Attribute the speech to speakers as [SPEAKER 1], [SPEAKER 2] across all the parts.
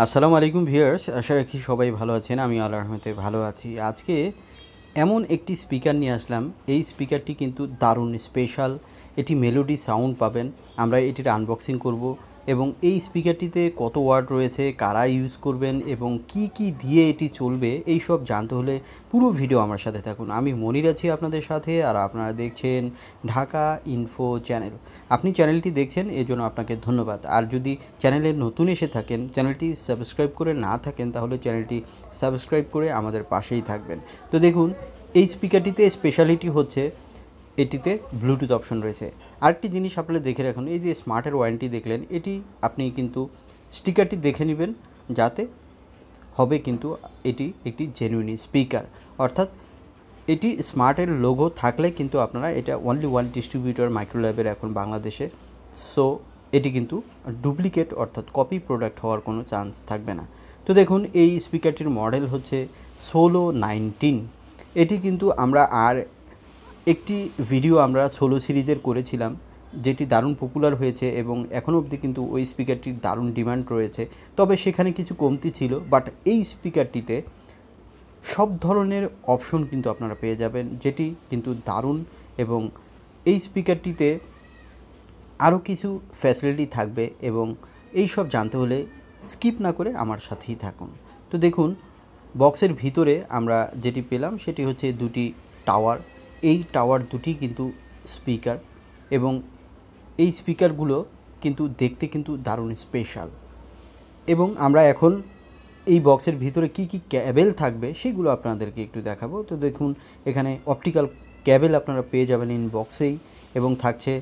[SPEAKER 1] আসসালামু আলাইকুম ভিউয়ার্স, আশা রাখি সবাই ভালো আছেন। আমি আল্লাহর রহমতে ভালো আছি। আজকে এমন একটি স্পিকার নিয়ে আসলাম। এই স্পিকারটি কিন্তু দারুণ স্পেশাল। এটি মেলোডি সাউন্ড পাবেন। আমরা এটির আনবক্সিং করব এবং এই স্পিকারটিতে কত ওয়াট রয়েছে, কারা ইউজ করবেন এবং কি কি দিয়ে এটি চলবে, এই সব জানতে হলে পুরো ভিডিও আমার সাথে থাকুন। আমি মনির আছি আপনাদের সাথে, আর আপনারা দেখছেন ঢাকা ইনফো চ্যানেল। আপনি চ্যানেলটি দেখছেন, এজন্য আপনাকে ধন্যবাদ। আর যদি চ্যানেলে নতুন এসে থাকেন, চ্যানেলটি সাবস্ক্রাইব করে না থাকেন, তাহলে চ্যানেলটি সাবস্ক্রাইব করে আমাদের পাশেই থাকবেন। তো দেখুন, এই স্পিকারটিতে স্পেশালিটি হচ্ছে এটিতে ব্লুটুথ অপশন রয়েছে। আরেকটি জিনিস আপনারা দেখে রাখুন, এই যে স্মার্টের ওয়ারেন্টি দেখলেন, এটি আপনি কিন্তু স্টিকারটি দেখে নেবেন, যাতে হবে কিন্তু এটি একটি জেনুইন স্পিকার। অর্থাৎ এটি স্মার্টের লোগো থাকলে কিন্তু আপনারা এটা অনলি ওয়ান ডিস্ট্রিবিউটর মাইক্রোল্যাবের এখন বাংলাদেশে। সো এটি কিন্তু ডুপ্লিকেট অর্থাৎ কপি প্রোডাক্ট হওয়ার কোনো চান্স থাকবে না। তো দেখুন, এই স্পিকারটির মডেল হচ্ছে solo19। এটি কিন্তু আমরা একটি ভিডিও আমরা সোলো সিরিজের করেছিলাম, যেটি দারুণ পপুলার হয়েছে এবং এখনও অবধি কিন্তু ওই স্পিকারটির দারুণ ডিমান্ড রয়েছে। তবে সেখানে কিছু কমতি ছিল, বাট এই স্পিকারটিতে সব ধরনের অপশন কিন্তু আপনারা পেয়ে যাবেন, যেটি কিন্তু দারুণ। এবং এই স্পিকারটিতে আরও কিছু ফ্যাসিলিটি থাকবে এবং এই সব জানতে হলে স্কিপ না করে আমার সাথেই থাকুন। তো দেখুন, বক্সের ভিতরে আমরা যেটি পেলাম সেটি হচ্ছে দুটি টাওয়ার। এই টাওয়ার দুটি কিন্তু স্পিকার, এবং এই স্পিকারগুলো কিন্তু দেখতে কিন্তু দারুণ স্পেশাল। এবং আমরা এখন এই বক্সের ভিতরে কি কি ক্যাবেল থাকবে সেগুলো আপনাদেরকে একটু দেখাবো। তো দেখুন, এখানে অপটিক্যাল ক্যাবেল আপনারা পেয়ে যাবেন ইন বক্সেই, এবং থাকছে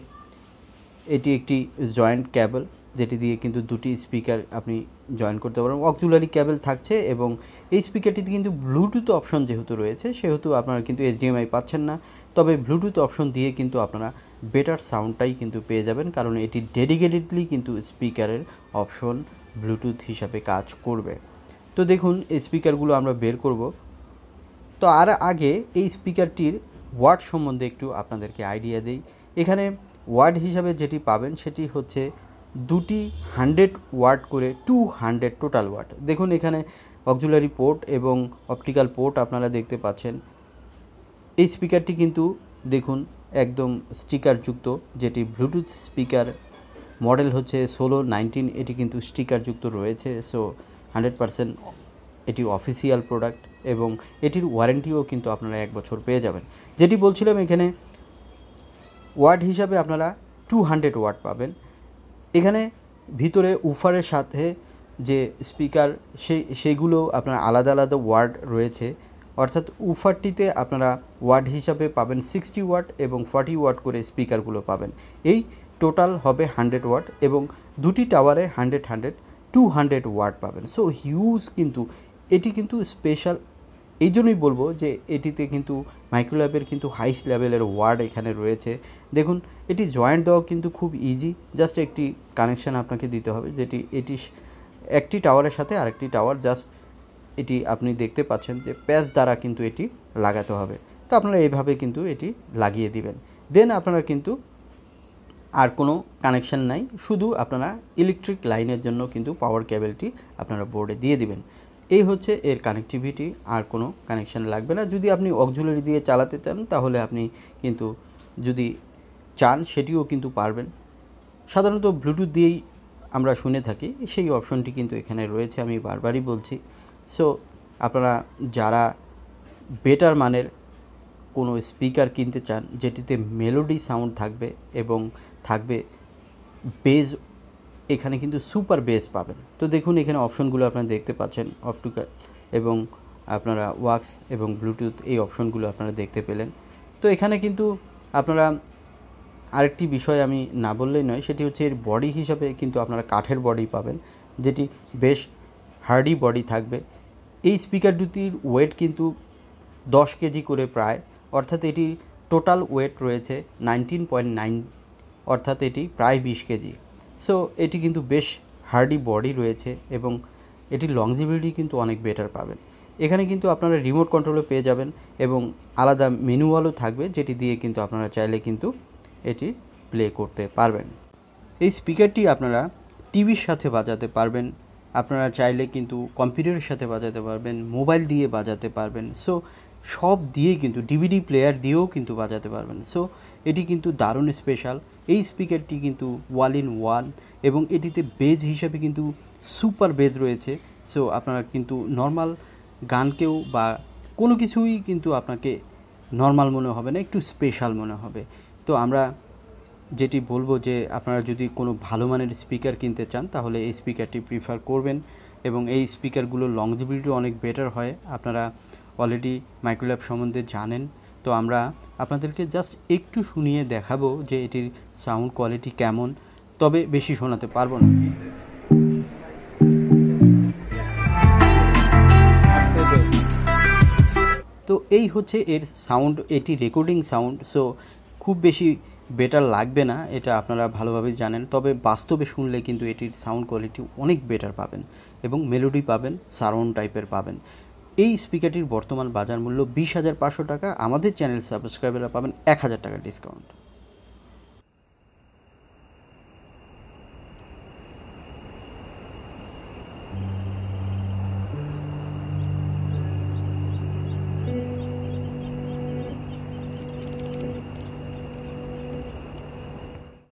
[SPEAKER 1] এটি একটি জয়েন্ট ক্যাবেল, যেটি দিয়ে কিন্তু দুটি স্পিকার আপনি জয়েন করতে পারেন। অক্সিলারি ক্যাবেল থাকছে, এবং এই স্পিকারটিতে কিন্তু ব্লুটুথ অপশন যেহেতু রয়েছে, সেহেতু আপনারা কিন্তু HDMI পাচ্ছেন না। তবে ব্লুটুথ অপশন দিয়ে কিন্তু আপনারা বেটার সাউন্ডটাই কিন্তু পেয়ে যাবেন, কারণ এটি ডেডিকেটেডলি কিন্তু স্পিকারের অপশন ব্লুটুথ হিসাবে কাজ করবে। তো দেখুন, এই স্পিকারগুলো আমরা বের করব। তো আর আগে এই স্পিকারটির ওয়াট সম্বন্ধে একটু আপনাদেরকে আইডিয়া দেই। এখানে ওয়াট হিসাবে যেটি পাবেন সেটি হচ্ছে দুটি 100 ওয়াট করে 200 টোটাল ওয়াট। দেখুন, এখানে অক্সিলারি পোর্ট এবং অপটিক্যাল পোর্ট আপনারা দেখতে পাচ্ছেন। এই স্পিকারটি কিন্তু দেখুন একদম স্টিকারযুক্ত, যেটি ব্লুটুথ স্পিকার। মডেল হচ্ছে solo19। এটি কিন্তু স্টিকারযুক্ত রয়েছে। সো 100% এটি অফিসিয়াল প্রোডাক্ট, এবং এটির ওয়ারেন্টিও কিন্তু আপনারা 1 বছর পেয়ে যাবেন। যেটি বলছিলাম, এখানে ওয়াট হিসাবে আপনারা 200 ওয়াট পাবেন। এখানে ভিতরে উফারের সাথে যে স্পিকার সেইগুলো আপনার আলাদা আলাদা ওয়াট রয়েছে। অর্থাৎ উফারটিতে আপনারা ওয়াট হিসাবে পাবেন 60 ওয়াট এবং 40 ওয়াট করে স্পিকারগুলো পাবেন। এই টোটাল হবে 100 ওয়াট, এবং দুটি টাওয়ারে 100 200 ওয়াট পাবেন। সো হিউজ কিন্তু এটি কিন্তু স্পেশাল। এই জন্যই বলবো যে এটিতে কিন্তু মাইক্রোল্যাবের কিন্তু হাইস্ট লেভেলের ওয়ার্ড এখানে রয়েছে। দেখুন, এটি জয়েন্ট দেওয়া কিন্তু খুব ইজি। জাস্ট একটি কানেকশান আপনাকে দিতে হবে, যেটি এটি একটি টাওয়ারের সাথে আরেকটি টাওয়ার জাস্ট এটি আপনি দেখতে পাচ্ছেন যে প্যাচ দ্বারা কিন্তু এটি লাগাতে হবে। তো আপনারা এইভাবে কিন্তু এটি লাগিয়ে দিবেন। দেন আপনারা কিন্তু আর কোনো কানেকশান নাই, শুধু আপনারা ইলেকট্রিক লাইনের জন্য কিন্তু পাওয়ার কেবলটি আপনারা বোর্ডে দিয়ে দিবেন। এই হচ্ছে এর কানেক্টিভিটি, আর কোনো কানেকশান লাগবে না। যদি আপনি অক্সিলারি দিয়ে চালাতে চান, তাহলে আপনি কিন্তু যদি চান সেটিও কিন্তু পারবেন। সাধারণত ব্লুটুথ দিয়েই আমরা শুনে থাকি, সেই অপশনটি কিন্তু এখানে রয়েছে, আমি বারবারই বলছি। সো আপনারা যারা বেটার মানের কোনো স্পিকার কিনতে চান, যেটিতে মেলোডি সাউন্ড থাকবে এবং থাকবে বেজ, এখানে কিন্তু সুপার বেস পাবেন। তো দেখুন, এখানে অপশনগুলো আপনারা দেখতে পাচ্ছেন, অপটিক্যাল এবং আপনারা ওয়াক্স এবং ব্লুটুথ, এই অপশনগুলো আপনারা দেখতে পেলেন। তো এখানে কিন্তু আপনারা আরেকটি বিষয় আমি না বললেই নয়, সেটি হচ্ছে এর বডি হিসাবে কিন্তু আপনারা কাঠের বডি পাবেন, যেটি বেশ হার্ডি বডি থাকবে। এই স্পিকার দুটির ওয়েট কিন্তু 10 কেজি করে প্রায়, অর্থাৎ এটি টোটাল ওয়েট রয়েছে 19.9, অর্থাৎ এটি প্রায় 20 কেজি। সো এটি কিন্তু বেশ হার্ডি বডি রয়েছে, এবং এটির লংজিভিটি কিন্তু অনেক বেটার পাবেন। এখানে কিন্তু আপনারা রিমোট কন্ট্রোলও পেয়ে যাবেন, এবং আলাদা ম্যানুয়ালও থাকবে, যেটি দিয়ে কিন্তু আপনারা চাইলে কিন্তু এটি প্লে করতে পারবেন। এই স্পিকারটি আপনারা টিভির সাথে বাজাতে পারবেন, আপনারা চাইলে কিন্তু কম্পিউটারের সাথে বাজাতে পারবেন, মোবাইল দিয়ে বাজাতে পারবেন। সো সব দিয়ে কিন্তু ডিভিডি প্লেয়ার দিয়েও কিন্তু বাজাতে পারবেন। সো এটি কিন্তু দারুণ স্পেশাল। এই স্পিকারটি কিন্তু ওয়াল ইন ওয়ান এবং এটিতে বেজ হিসাবে কিন্তু সুপার বেজ রয়েছে। সো আপনারা কিন্তু নর্মাল গানকেও বা কোনো কিছুই কিন্তু আপনাকে নর্মাল মনে হবে না, একটু স্পেশাল মনে হবে। তো আমরা যেটি বলবো যে আপনারা যদি কোনো ভালো মানের স্পিকার কিনতে চান তাহলে এই স্পিকারটি প্রিফার করবেন এবং এই স্পিকারগুলোর লংজিভিটি অনেক বেটার হয়। আপনারা অলরেডি মাইক্রোল্যাব সম্বন্ধে জানেন। তো আমরা আপনাদেরকে জাস্ট একটু শুনিয়ে দেখাবো যে এটির সাউন্ড কোয়ালিটি কেমন, তবে বেশি শোনাতে পারবো না। তো এই হচ্ছে এর সাউন্ড, এটি রেকর্ডিং সাউন্ড। সো খুব বেশি বেটার লাগবে না, এটা আপনারা ভালোভাবে জানেন। তবে বাস্তবে শুনলে কিন্তু এটির সাউন্ড কোয়ালিটি অনেক বেটার পাবেন এবং মেলোডি পাবেন, সারাউন্ড টাইপের পাবেন। এই স্পিকারটির বর্তমান বাজার মূল্য 20,500 টাকা। আমাদের চ্যানেল সাবস্ক্রাইবাররা পাবেন 1,000 টাকা ডিসকাউন্ট।